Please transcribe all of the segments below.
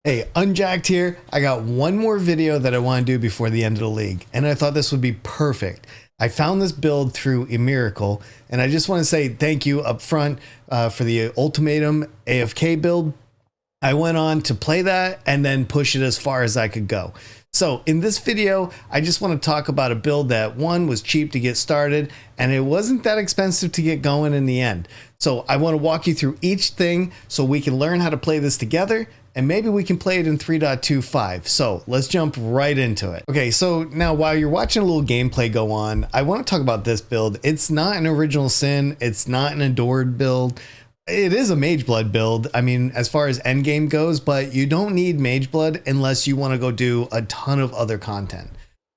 Hey, Unjacked here. I got one more video that I want to do before the end of the league, and I thought this would be perfect. I found this build through a miracle, and I just want to say thank you up front for the Ultimatum AFK build. I went on to play that and then push it as far as I could go. So in this video, I just want to talk about a build that one was cheap to get started and it wasn't that expensive to get going in the end. So I want to walk you through each thing so we can learn how to play this together, and maybe we can play it in 3.25. So let's jump right into it. Okay, so now while you're watching a little gameplay go on, I want to talk about this build. It's not an original sin. It's not an adored build. It is a Mage Blood build, I mean, as far as endgame goes, but you don't need Mage Blood unless you want to go do a ton of other content.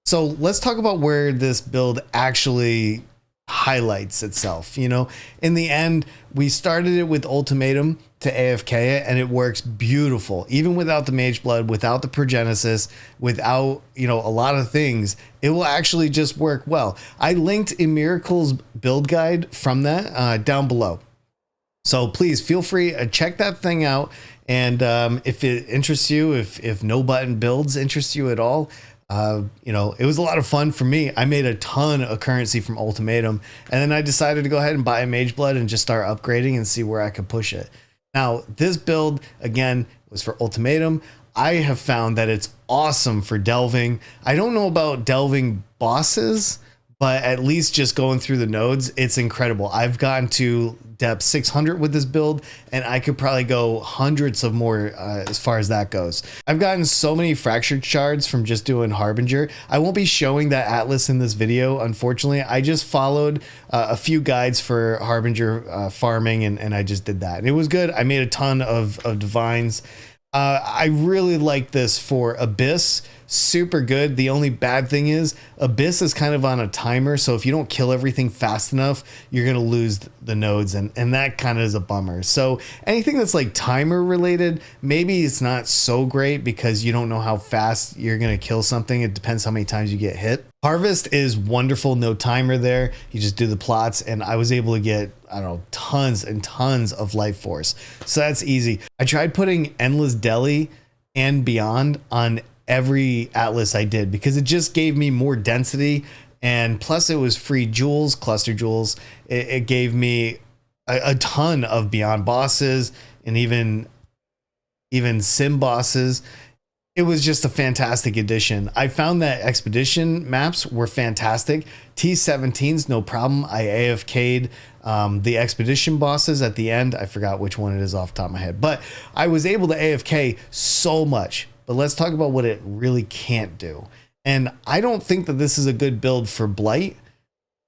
So let's talk about where this build actually highlights itself. You know, in the end, we started it with Ultimatum to AFK and it works beautiful. Even without the Mage Blood, without the Progenesis, without, you know, a lot of things, it will actually just work well. I linked a Miracles build guide from that down below. So please feel free to check that thing out. And if it interests you, if no button builds interest you at all, you know, it was a lot of fun for me. I made a ton of currency from Ultimatum, and then I decided to go ahead and buy a Mage Blood and just start upgrading and see where I could push it. Now, this build, again, was for Ultimatum. I have found that it's awesome for delving. I don't know about delving bosses, but at least just going through the nodes, it's incredible. I've gotten to depth 600 with this build, and I could probably go hundreds of more as far as that goes. I've gotten so many fractured shards from just doing Harbinger. I won't be showing that atlas in this video, unfortunately. I just followed a few guides for Harbinger farming, and I just did that. And it was good. I made a ton of divines. I really like this for Abyss. Super good. The only bad thing is Abyss is kind of on a timer, so if you don't kill everything fast enough, you're gonna lose the nodes, and that kind of is a bummer. So anything that's like timer related, maybe it's not so great because you don't know how fast you're gonna kill something. It depends how many times you get hit. Harvest is wonderful, no timer there. You just do the plots, and I was able to get, I don't know, tons and tons of life force. So that's easy. I tried putting Endless Deli and Beyond on every atlas I did because it just gave me more density, and plus it was free jewels, cluster jewels. It gave me a ton of Beyond bosses and even sim bosses. It was just a fantastic addition. I found that expedition maps were fantastic. T17's no problem. I AFK'd the expedition bosses at the end. I forgot which one it is off the top of my head, but I was able to AFK so much. But let's talk about what it really can't do. And I don't think that this is a good build for Blight,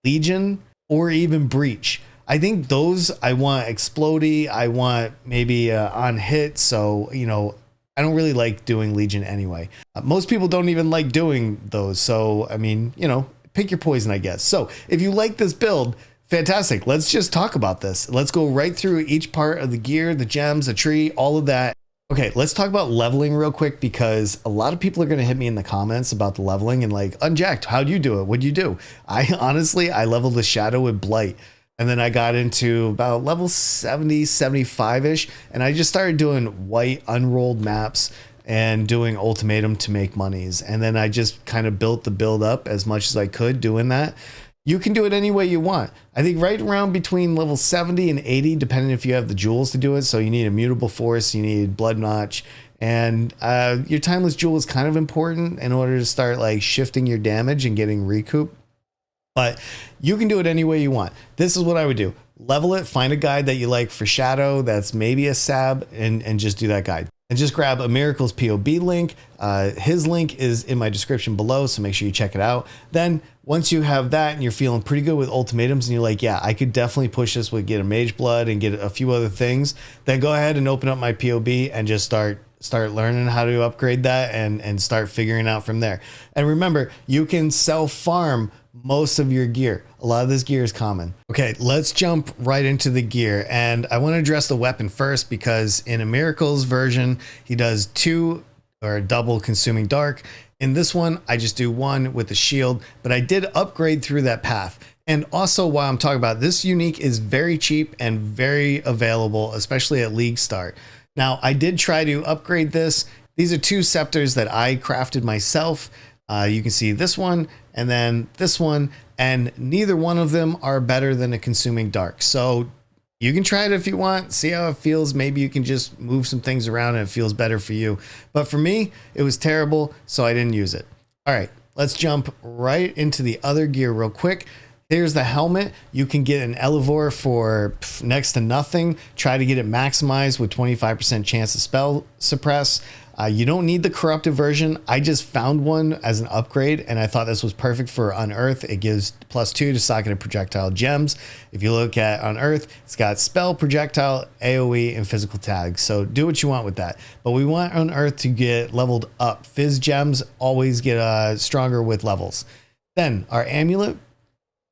Legion, or even Breach. I think those I want explodey. I want maybe on hit. So, you know, I don't really like doing Legion anyway. Most people don't even like doing those. So, I mean, you know, pick your poison, I guess. So if you like this build, fantastic. Let's just talk about this. Let's go right through each part of the gear, the gems, the tree, all of that. Okay, let's talk about leveling real quick because a lot of people are going to hit me in the comments about the leveling and like, Unjacked, how'd you do it? What'd you do? I leveled the Shadow with Blight, and then I got into about level 70, 75-ish, and I just started doing white unrolled maps and doing Ultimatum to make monies. And then I just kind of built the build up as much as I could doing that. You can do it any way you want. I think right around between level 70 and 80, depending if you have the jewels to do it. So you need Immutable Force, you need Blood Notch, and your Timeless Jewel is kind of important in order to start like shifting your damage and getting recoup. But you can do it any way you want. This is what I would do. Level it, find a guide that you like for Shadow that's maybe a Sab, and just do that guide. And just grab a Miracles POB link. His link is in my description below, so make sure you check it out. Then once you have that and you're feeling pretty good with Ultimatums and you're like, yeah, I could definitely push this with get a Mage Blood and get a few other things, then go ahead and open up my POB and just start learning how to upgrade that and start figuring out from there. And remember, you can self-farm most of your gear. A lot of this gear is common. Okay, let's jump right into the gear. And I want to address the weapon first because in a Miracles version, he does 2 or double consuming dark. In this one, I just do 1 with the shield, but I did upgrade through that path. And also, while I'm talking about this unique is very cheap and very available, especially at League Start. Now, I did try to upgrade this These are two scepters that I crafted myself. You can see this one and then this one, and neither one of them are better than a consuming dark. So you can try it if you want, see how it feels. Maybe you can just move some things around and it feels better for you. But for me, it was terrible, so I didn't use it. All right, let's jump right into the other gear real quick. Here's the helmet. You can get an Elevore for next to nothing. Try to get it maximized with 25% chance to spell suppress. You don't need the corrupted version. I just found one as an upgrade, and I thought this was perfect for Unearth. It gives +2 to socketed projectile gems. If you look at Unearth, it's got spell, projectile, AoE, and physical tags. So do what you want with that. But we want Unearth to get leveled up. Fizz gems always get stronger with levels. Then our amulet.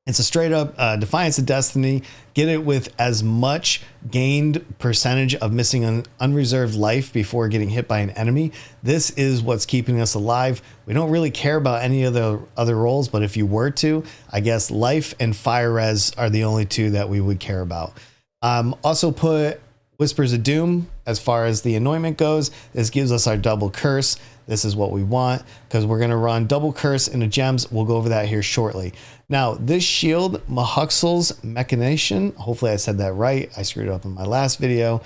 It's a straight up Defiance of Destiny. Get it with as much gained percentage of missing an unreserved life before getting hit by an enemy. This is what's keeping us alive. We don't really care about any of the other rolls, but if you were to, I guess life and fire res are the only two that we would care about. Also put Whispers of Doom as far as the anointment goes. This gives us our double curse. This is what we want because we're going to run double curse into gems. We'll go over that here shortly. Now, this shield, Mahuxel's Machination, hopefully I said that right. I screwed it up in my last video.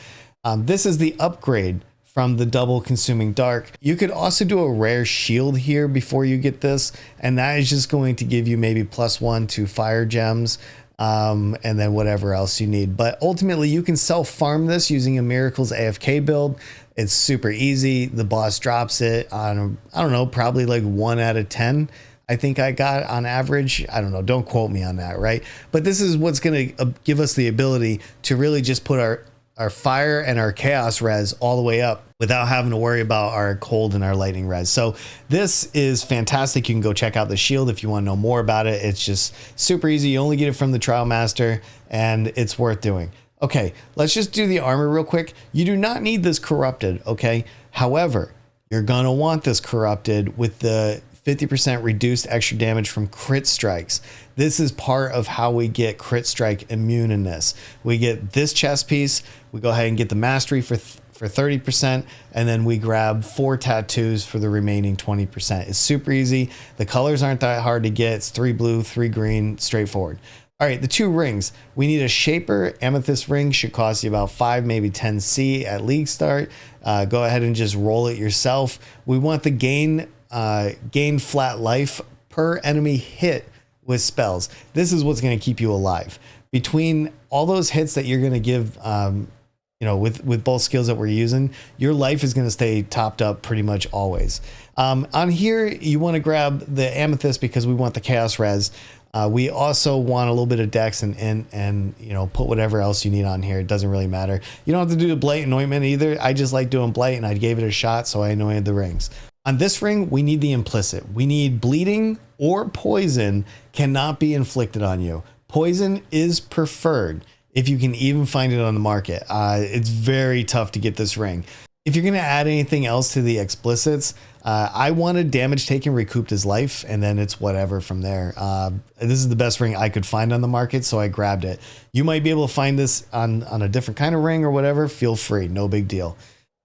This is the upgrade from the double consuming dark. You could also do a rare shield here before you get this, and that is just going to give you maybe +1 to fire gems. And then whatever else you need. But ultimately, you can self-farm this using a Miracles AFK build. It's super easy. The boss drops it on, I don't know, probably like 1 out of 10. I think I got on average. I don't know. Don't quote me on that, right? But this is what's going to give us the ability to really just put our fire and our chaos res all the way up without having to worry about our cold and our lightning res. So this is fantastic. You can go check out the shield if you want to know more about it. It's just super easy. You only get it from the Trial Master, and it's worth doing. Okay, let's just do the armor real quick. You do not need this corrupted, okay? However, you're gonna want this corrupted with the 50% reduced extra damage from crit strikes. This is part of how we get crit strike immune in this. We get this chest piece, we go ahead and get the mastery for 30%, and then we grab 4 tattoos for the remaining 20%. It's super easy. The colors aren't that hard to get. It's 3 blue, 3 green, straightforward. All right, the 2 rings. We need a Shaper. Amethyst ring should cost you about 5, maybe 10 C at league start. Go ahead and just roll it yourself. We want the gain flat life per enemy hit with spells. This is what's going to keep you alive. Between all those hits that you're going to give, with both skills that we're using, your life is going to stay topped up pretty much always. On here, you want to grab the amethyst because we want the chaos res. We also want a little bit of dex and put whatever else you need on here. It doesn't really matter. You don't have to do the Blight anointment either. I just like doing Blight, and I gave it a shot, so I anointed the rings. On this ring, we need the implicit. We need bleeding or poison cannot be inflicted on you. Poison is preferred if you can even find it on the market. It's very tough to get this ring. If you're going to add anything else to the explicits, I wanted damage taken recouped his life, and then it's whatever from there. This is the best ring I could find on the market, so I grabbed it. You might be able to find this on a different kind of ring or whatever. Feel free, no big deal.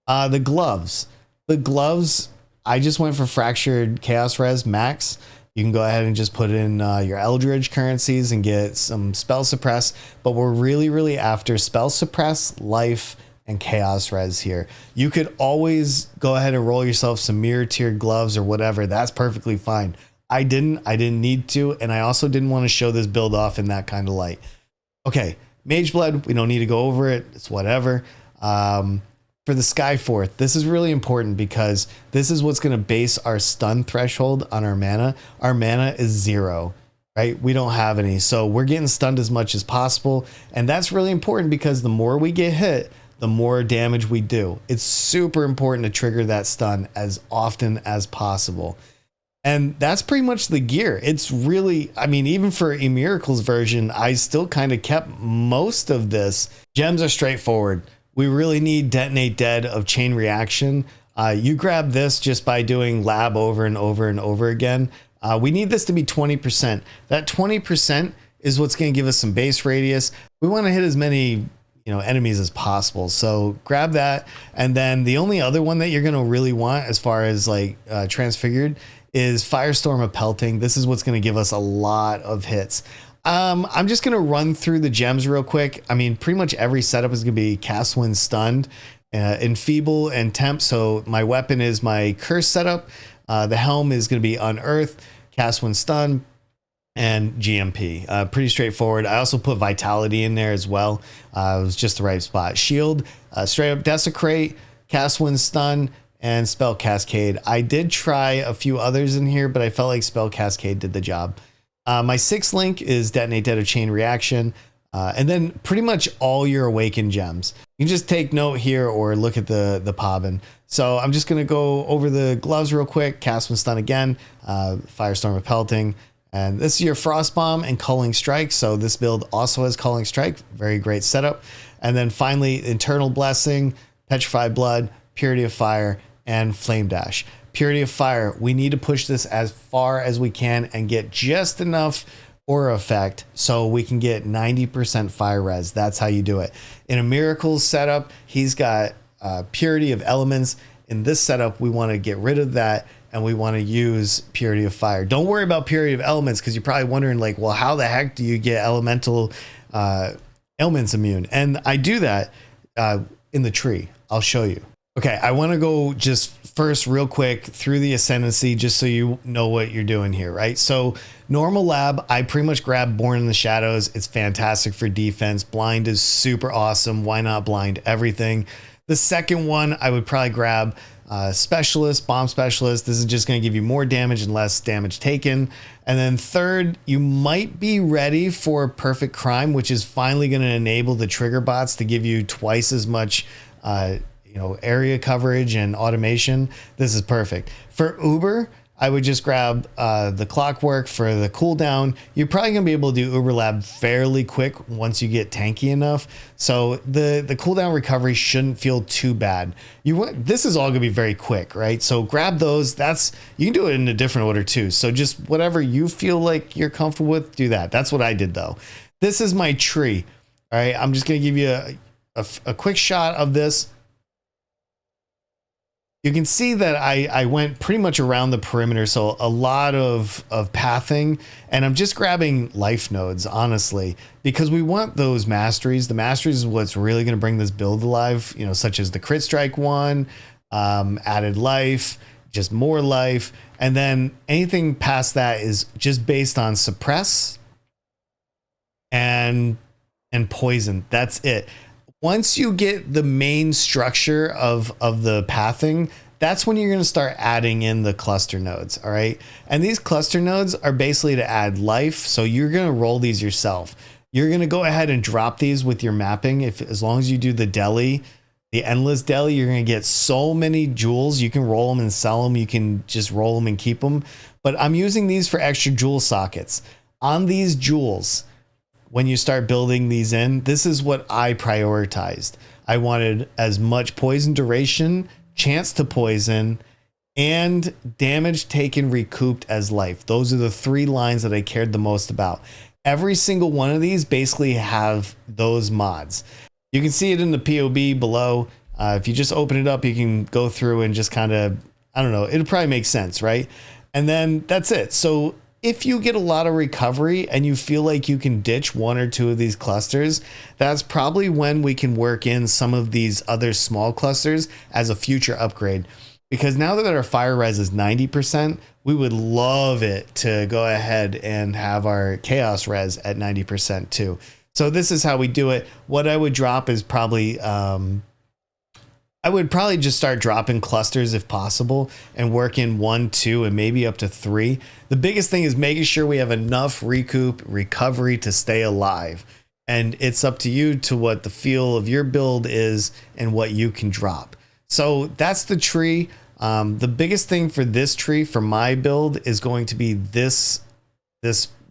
The gloves. The gloves, I just went for Fractured Chaos Res Max. You can go ahead and just put in your Eldritch currencies and get some Spell Suppress, but we're really after Spell Suppress, Life, and Chaos Res here. You could always go ahead and roll yourself some mirror tiered gloves or whatever. That's perfectly fine. I didn't need to, and I also didn't want to show this build off in that kind of light. Okay, Mage Blood, we don't need to go over it. It's whatever. For the Skyforth, this is really important because this is what's going to base our stun threshold on our mana. Our mana is 0, right? We don't have any, so we're getting stunned as much as possible, and that's really important because the more we get hit, the more damage we do. It's super important to trigger that stun as often as possible. And that's pretty much the gear. It's really, I mean, even for a Miracles version, I still kind of kept most of this. Gems are straightforward. We really need Detonate Dead of Chain Reaction. You grab this just by doing lab over and over and over again. We need this to be 20%. That 20% is what's going to give us some base radius. We want to hit as many enemies as possible. So grab that. And then the only other one that you're going to really want as far as like transfigured is Firestorm of Pelting. This is what's going to give us a lot of hits. I'm just going to run through the gems real quick. I mean, pretty much every setup is going to be Cast When Stunned, Enfeeble, and Temp. So my weapon is my Curse setup. The helm is going to be Unearth, Cast When Stunned, and GMP. Pretty straightforward. I also put Vitality in there as well. It was just the right spot. Shield, straight up Desecrate, Cast When Stunned, and Spell Cascade. I did try a few others in here, but I felt like Spell Cascade did the job. My 6th link is Detonate Dead of Chain Reaction. And then pretty much all your Awakened gems. You can just take note here or look at the Pobbin. So I'm just going to go over the gloves real quick. Cast When Stun again. Firestorm of Pelting. And this is your Frost Bomb and Culling Strike. So this build also has Culling Strike. Very great setup. And then finally, Internal Blessing, Petrified Blood, Purity of Fire, and Flame Dash. Purity of Fire, we need to push this as far as we can and get just enough aura effect so we can get 90% fire res. That's how you do it. In a Miracles setup, he's got Purity of Elements. In this setup, we want to get rid of that and we want to use Purity of Fire. Don't worry about Purity of Elements because you're probably wondering like, well, how the heck do you get elemental elements immune? And I do that in the tree. I'll show you. Okay, I want to go just first real quick through the Ascendancy just so you know what you're doing here, right? So normal lab, I pretty much grab Born in the Shadows. It's fantastic for defense. Blind is super awesome. Why not blind everything? The second one, I would probably grab Specialist, Bomb Specialist. This is just going to give you more damage and less damage taken. And then third, you might be ready for Perfect Crime, which is finally going to enable the trigger bots to give you twice as much area coverage and automation. This is perfect. For Uber, I would just grab the Clockwork for the cooldown. You're probably gonna be able to do Uber Lab fairly quick once you get tanky enough. So the cooldown recovery shouldn't feel too bad. This is all gonna be very quick, right? So grab those. You can do it in a different order too. So just whatever you feel like you're comfortable with, do that. That's what I did though. This is my tree. All right, I'm just gonna give you a quick shot of this. You can see that I went pretty much around the perimeter, so a lot of pathing, and I'm just grabbing life nodes, honestly, because we want those masteries. The masteries is what's really going to bring this build alive, such as the Crit Strike one, added life, just more life, and then anything past that is just based on suppress and poison. That's it. Once you get the main structure of the pathing, that's when you're going to start adding in the cluster nodes. All right. And these cluster nodes are basically to add life. So you're going to roll these yourself. You're going to go ahead and drop these with your mapping. As long as you do the Deli, the endless Deli, you're going to get so many jewels. You can roll them and sell them. You can just roll them and keep them. But I'm using these for extra jewel sockets. On these jewels, when you start building these in, this is what I prioritized. I wanted as much poison duration, chance to poison, and damage taken recouped as life. Those are the 3 lines that I cared the most about. Every single one of these basically have those mods. You can see it in the POB below. If you just open it up, you can go through and just kind of, I don't know, it'll probably make sense, right? And then that's it. So if you get a lot of recovery and you feel like you can ditch 1 or 2 of these clusters, that's probably when we can work in some of these other small clusters as a future upgrade. Because now that our fire res is 90%, we would love it to go ahead and have our chaos res at 90% too. So this is how we do it. What I would drop is probably, I would probably just start dropping clusters if possible and work in 1, 2, and maybe up to 3. The biggest thing is making sure we have enough recovery to stay alive. And it's up to you to what the feel of your build is and what you can drop. So that's the tree. The biggest thing for this tree, for my build, is going to be this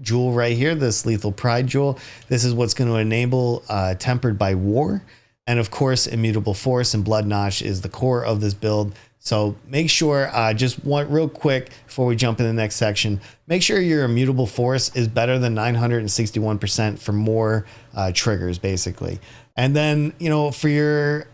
jewel right here, this Lethal Pride jewel. This is what's going to enable Tempered by War. And of course, Immutable Force and Blood Notch is the core of this build. So make sure, just one real quick before we jump in the next section, make sure your Immutable Force is better than 961% for more triggers, basically. And then, you know, for your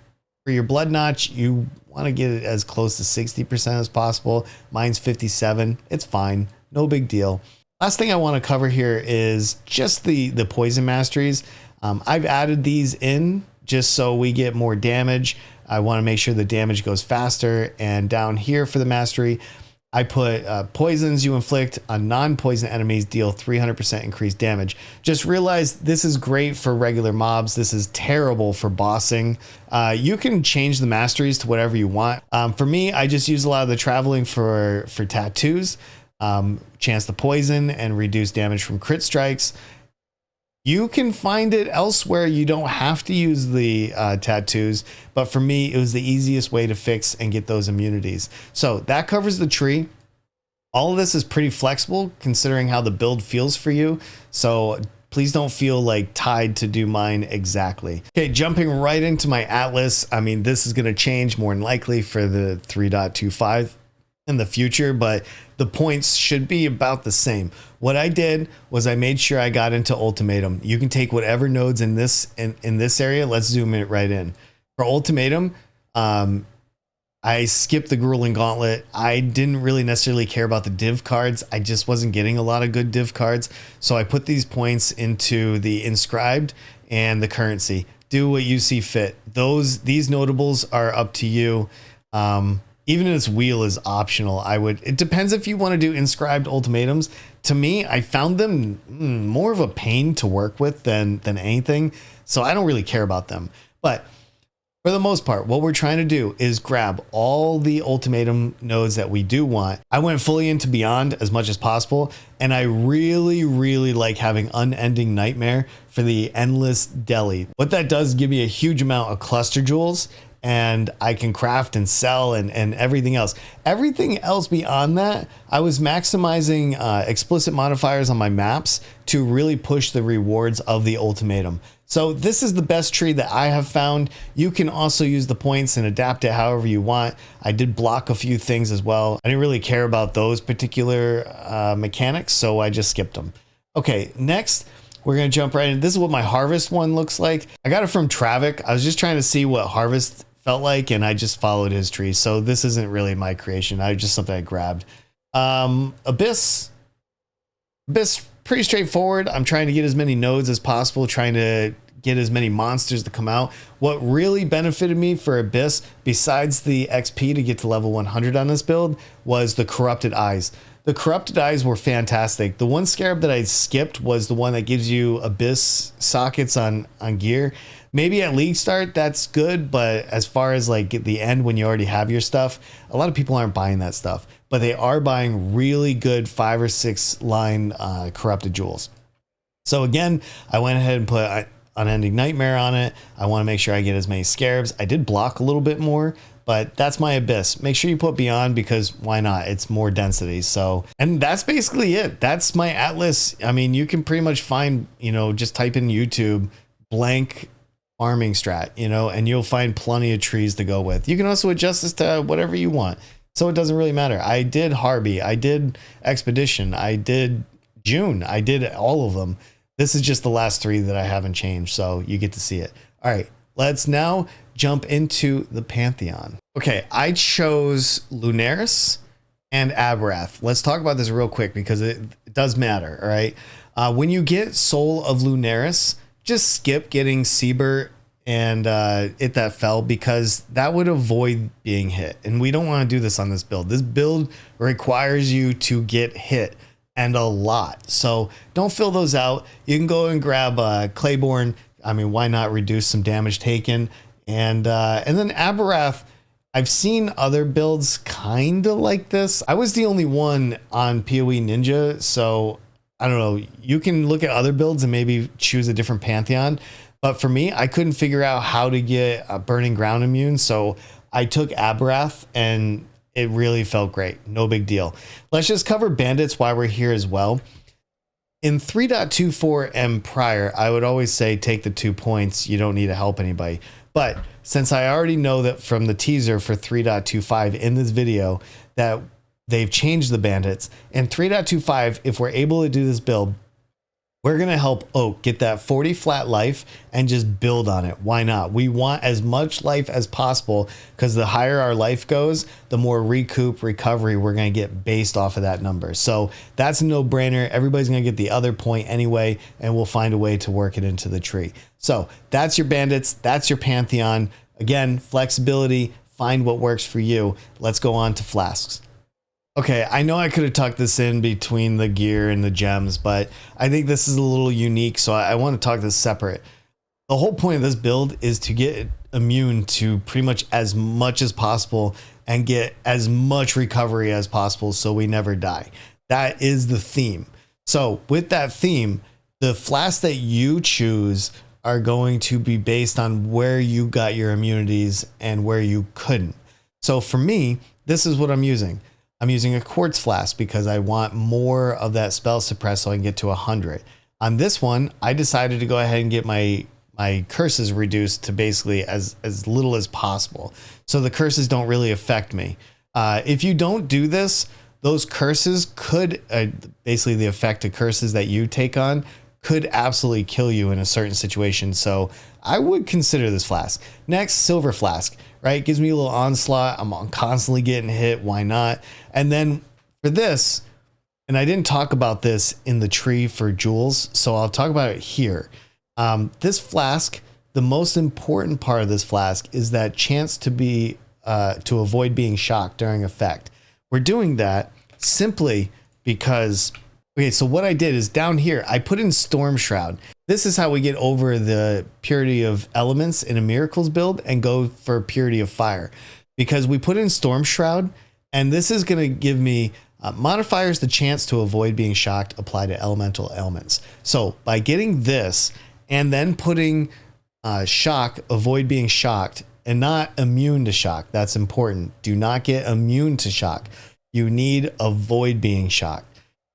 blood notch, you want to get it as close to 60% as possible. Mine's 57. It's fine. No big deal. Last thing I want to cover here is just the poison masteries. I've added these in just so we get more damage. I want to make sure the damage goes faster. And down here for the mastery, I put poisons you inflict on non-poison enemies deal 300% increased damage. Just realize this is great for regular mobs. This is terrible for bossing. You can change the masteries to whatever you want. For me, I just use a lot of the traveling for tattoos, chance to poison and reduce damage from crit strikes. You can find it elsewhere. You don't have to use the tattoos, but for me, it was the easiest way to fix and get those immunities. So that covers the tree. All of this is pretty flexible considering how the build feels for you. So please don't feel like tied to do mine exactly. Okay, jumping right into my atlas. I mean, this is going to change more than likely for the 3.25 in the future, but the points should be about the same. What I did was I made sure I got into Ultimatum. You can take whatever nodes in this area. Let's zoom it right in. For Ultimatum, I skipped the Grueling Gauntlet. I didn't really necessarily care about the div cards. I just wasn't getting a lot of good div cards. So I put these points into the Inscribed and the Currency. Do what you see fit. These notables are up to you. Even if this wheel is optional, it depends if you want to do Inscribed Ultimatums. To me, I found them more of a pain to work with than anything. So I don't really care about them. But for the most part, what we're trying to do is grab all the Ultimatum nodes that we do want. I went fully into Beyond as much as possible. And I really, really like having Unending Nightmare for the Endless Deli. What that does give me a huge amount of cluster jewels, and I can craft and sell and everything else. Everything else beyond that, I was maximizing explicit modifiers on my maps to really push the rewards of the Ultimatum. So this is the best tree that I have found. You can also use the points and adapt it however you want. I did block a few things as well. I didn't really care about those particular mechanics, so I just skipped them. Okay, next, we're going to jump right in. This is what my harvest one looks like. I got it from Travik. I was just trying to see what harvest felt like, and I just followed his tree. So this isn't really my creation. Just something I grabbed. Abyss, pretty straightforward. I'm trying to get as many nodes as possible, trying to get as many monsters to come out. What really benefited me for Abyss, besides the XP to get to level 100 on this build, was the Corrupted Eyes. The Corrupted Eyes were fantastic. The one scarab that I skipped was the one that gives you Abyss sockets on gear. Maybe at League Start, that's good, but as far as like at the end when you already have your stuff, a lot of people aren't buying that stuff, but they are buying really good 5 or 6 line Corrupted Jewels. So again, I went ahead and put Unending Nightmare on it. I want to make sure I get as many scarabs. I did block a little bit more, but that's my Abyss. Make sure you put Beyond, because why not? It's more density. So, and that's basically it. That's my Atlas. I mean, you can pretty much find, just type in YouTube blank farming strat, and you'll find plenty of trees to go with. You can also adjust this to whatever you want. So it doesn't really matter. I did Harby, I did Expedition, I did June, I did all of them. This is just the last 3 that I haven't changed. So you get to see it. All right, let's now jump into the Pantheon. Okay, I chose Lunaris and Abrath. Let's talk about this real quick because it does matter. All right. When you get Soul of Lunaris, just skip getting Siebert and It That Fell, because that would avoid being hit. And we don't want to do this on this build. This build requires you to get hit, and a lot. So don't fill those out. You can go and grab Claiborne. I mean, why not reduce some damage taken? And then Abrath, I've seen other builds kind of like this. I was the only one on PoE Ninja, so I don't know. You can look at other builds and maybe choose a different Pantheon. But for me, I couldn't figure out how to get a Burning Ground immune. So I took Abrath, and it really felt great. No big deal. Let's just cover Bandits while we're here as well. In 3.24 and prior, I would always say take the 2 points. You don't need to help anybody. But since I already know that from the teaser for 3.25 in this video that they've changed the Bandits, in 3.25, if we're able to do this build, We're going to help Oak get that 40 flat life and just build on it. Why not? We want as much life as possible because the higher our life goes, the more recoup recovery we're going to get based off of that number. So that's a no-brainer. Everybody's going to get the other point anyway, and we'll find a way to work it into the tree. So that's your bandits. That's your pantheon. Again, flexibility. Find what works for you. Let's go on to flasks. Okay, I know I could have tucked this in between the gear and the gems, but I think this is a little unique, so I want to talk this separate. The whole point of this build is to get immune to pretty much as possible and get as much recovery as possible so we never die. That is the theme. So with that theme, the flasks that you choose are going to be based on where you got your immunities and where you couldn't. So for me, this is what I'm using. I'm using a quartz flask because I want more of that spell suppress so I can get to 100. On this one, I decided to go ahead and get my curses reduced to basically as little as possible. So the curses don't really affect me. If you don't do this, those curses could, basically the effect of curses that you take on could absolutely kill you in a certain situation. So I would consider this flask. Next, silver flask. Right? Gives me a little onslaught. I'm constantly getting hit. Why not? And then for this, and I didn't talk about this in the tree for jewels, so I'll talk about it here. This flask, the most important part of this flask is that chance to avoid being shocked during effect. We're doing that simply because, okay, so what I did is down here, I put in Storm Shroud. This is how we get over the purity of elements in a miracles build and go for purity of fire, because we put in Storm Shroud, and this is going to give me modifiers, the chance to avoid being shocked apply to elemental elements. So by getting this and then putting shock, avoid being shocked, and not immune to shock. That's important. Do not get immune to shock. You need avoid being shocked.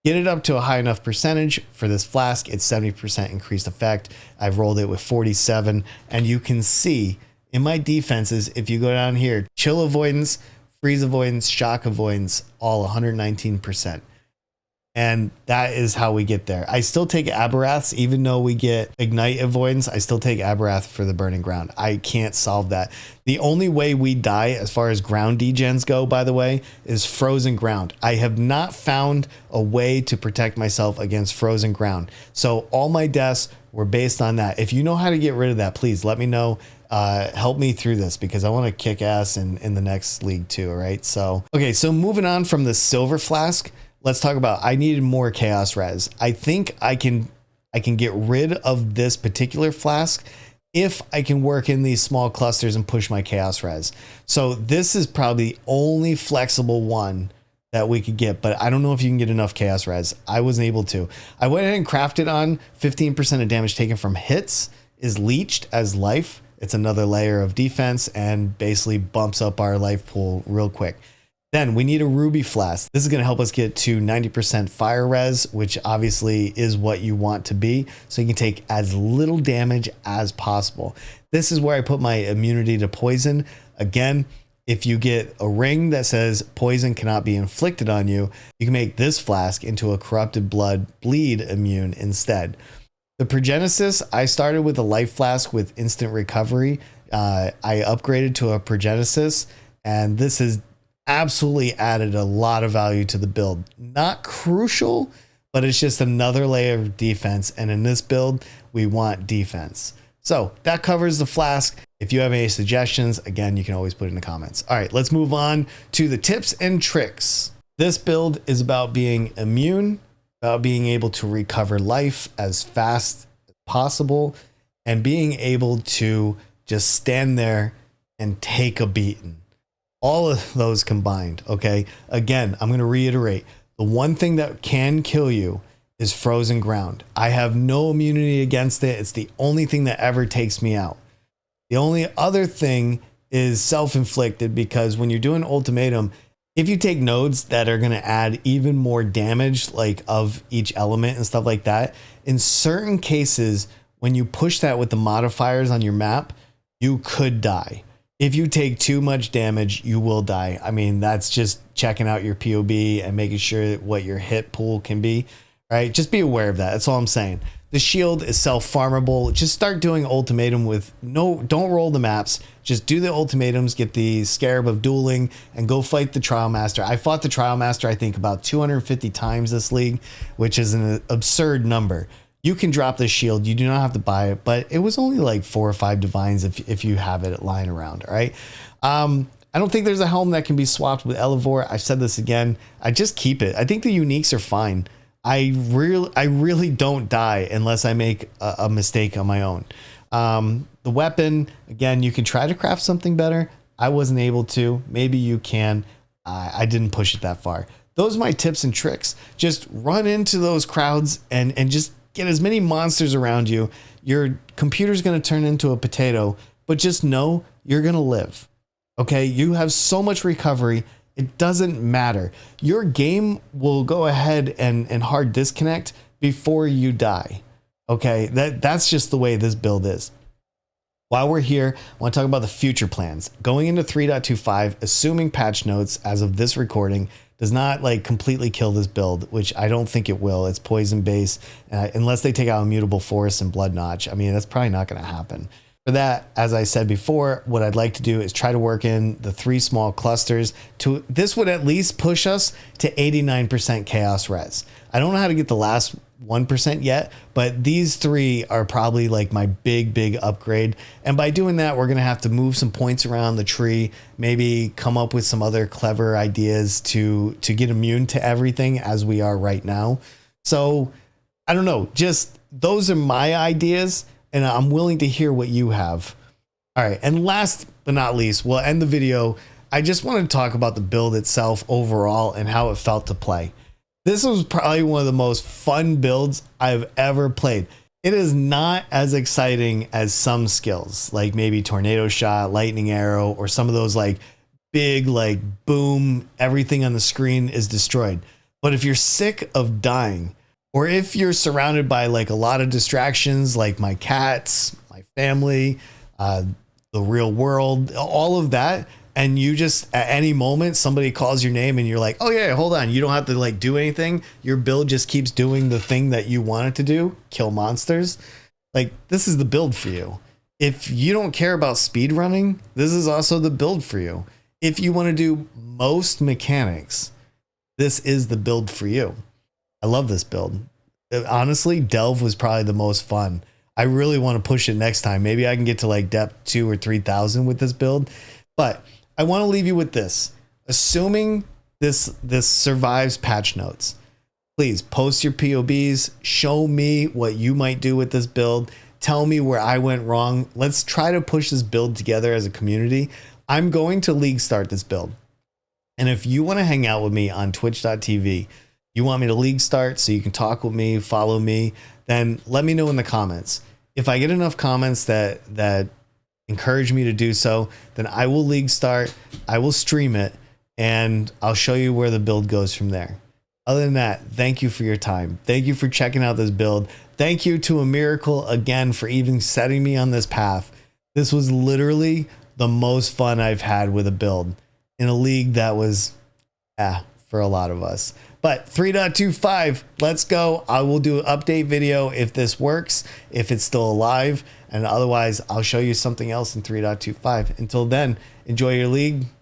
Get it up to a high enough percentage. For this flask, it's 70% increased effect. I've rolled it with 47, and you can see in my defenses, if you go down here, chill avoidance, freeze avoidance, shock avoidance, all 119%. And that is how we get there. I still take Aberraths, even though we get Ignite avoidance, I still take Aberrath for the burning ground. I can't solve that. The only way we die as far as ground degens go, by the way, is frozen ground. I have not found a way to protect myself against frozen ground. So all my deaths were based on that. If you know how to get rid of that, please let me know. Help me through this because I want to kick ass in the next league too, all right? So, okay, so moving on from the silver flask, let's talk about, I needed more chaos res. I think I can get rid of this particular flask if I can work in these small clusters and push my chaos res. So this is probably the only flexible one that we could get, but I don't know if you can get enough chaos res. I wasn't able to. I went ahead and crafted on 15% of damage taken from hits is leached as life. It's another layer of defense and basically bumps up our life pool real quick. Then we need a ruby flask. This is going to help us get to 90% fire res, which obviously is what you want to be. So you can take as little damage as possible. This is where I put my immunity to poison. Again, if you get a ring that says poison cannot be inflicted on you, you can make this flask into a corrupted blood bleed immune instead. The Progenesis, I started with a life flask with instant recovery. I upgraded to a Progenesis, and this is absolutely added a lot of value to the build. Not crucial, but it's just another layer of defense. And in this build, we want defense. So that covers the flask. If you have any suggestions, again, you can always put it in the comments. All right, let's move on to the tips and tricks. This build is about being immune, about being able to recover life as fast as possible, and being able to just stand there and take a beating. All of those combined, okay? Again, I'm going to reiterate. The one thing that can kill you is frozen ground. I have no immunity against it. It's the only thing that ever takes me out. The only other thing is self-inflicted, because when you're doing Ultimatum, if you take nodes that are going to add even more damage, like of each element and stuff like that, in certain cases, when you push that with the modifiers on your map, you could die. If you take too much damage, you will die. I mean, that's just checking out your POB and making sure what your hit pool can be. All right, just be aware of that. That's all I'm saying. The shield is self-farmable. Just start doing ultimatum with don't roll the maps. Just do the ultimatums, get the Scarab of Dueling, and go fight the Trial Master. I fought the Trial Master, I think, about 250 times this league, which is an absurd number. You can drop the shield. You do not have to buy it, but it was only like 4 or 5 divines if you have it lying around, all right? I don't think there's a helm that can be swapped with Elevore. I've said this again. I just keep it. I think the uniques are fine. I really don't die unless I make a mistake on my own. The weapon, again, you can try to craft something better. I wasn't able to. Maybe you can. I didn't push it that far. Those are my tips and tricks. Just run into those crowds and just get as many monsters around you. Your computer's going to turn into a potato, but just know you're going to live. Okay? You have so much recovery. It doesn't matter. Your game will go ahead and hard disconnect before you die. Okay, that's just the way this build is. While we're here, I want to talk about the future plans. Going into 3.25, assuming patch notes as of this recording does not like completely kill this build, which I don't think it will. It's poison base, unless they take out Immutable Forest and Blood Notch. I mean, that's probably not going to happen. For that, as I said before, what I'd like to do is try to work in the 3 small clusters. This would at least push us to 89% chaos res. I don't know how to get the last 1% yet, but these 3 are probably like my big upgrade. And by doing that, we're going to have to move some points around the tree, maybe come up with some other clever ideas to get immune to everything as we are right now. So I don't know, just those are my ideas. And I'm willing to hear what you have. All right. And last but not least, we'll end the video. I just want to talk about the build itself overall and how it felt to play. This was probably one of the most fun builds I've ever played. It is not as exciting as some skills, like maybe Tornado Shot, Lightning Arrow, or some of those like big, like boom, everything on the screen is destroyed. But if you're sick of dying, or if you're surrounded by like a lot of distractions, like my cats, my family, the real world, all of that, and you just at any moment somebody calls your name and you're like, oh yeah, hold on, you don't have to like do anything. Your build just keeps doing the thing that you want it to do, kill monsters. Like, this is the build for you. If you don't care about speed running, this is also the build for you. If you want to do most mechanics, this is the build for you. I love this build. Honestly, Delve was probably the most fun. I really want to push it next time. Maybe I can get to like depth 2,000 or 3,000 with this build. But I want to leave you with this. Assuming this survives patch notes, please post your POBs. Show me what you might do with this build. Tell me where I went wrong. Let's try to push this build together as a community. I'm going to league start this build. And if you want to hang out with me on twitch.tv, you want me to league start so you can talk with me, follow me, then let me know in the comments. If I get enough comments that encourage me to do so, then I will league start, I will stream it, and I'll show you where the build goes from there. Other than that, thank you for your time. Thank you for checking out this build. Thank you to A Miracle again for even setting me on this path. This was literally the most fun I've had with a build in a league that was for a lot of us. But 3.25, let's go. I will do an update video if this works, if it's still alive, and otherwise I'll show you something else in 3.25. Until then, enjoy your league.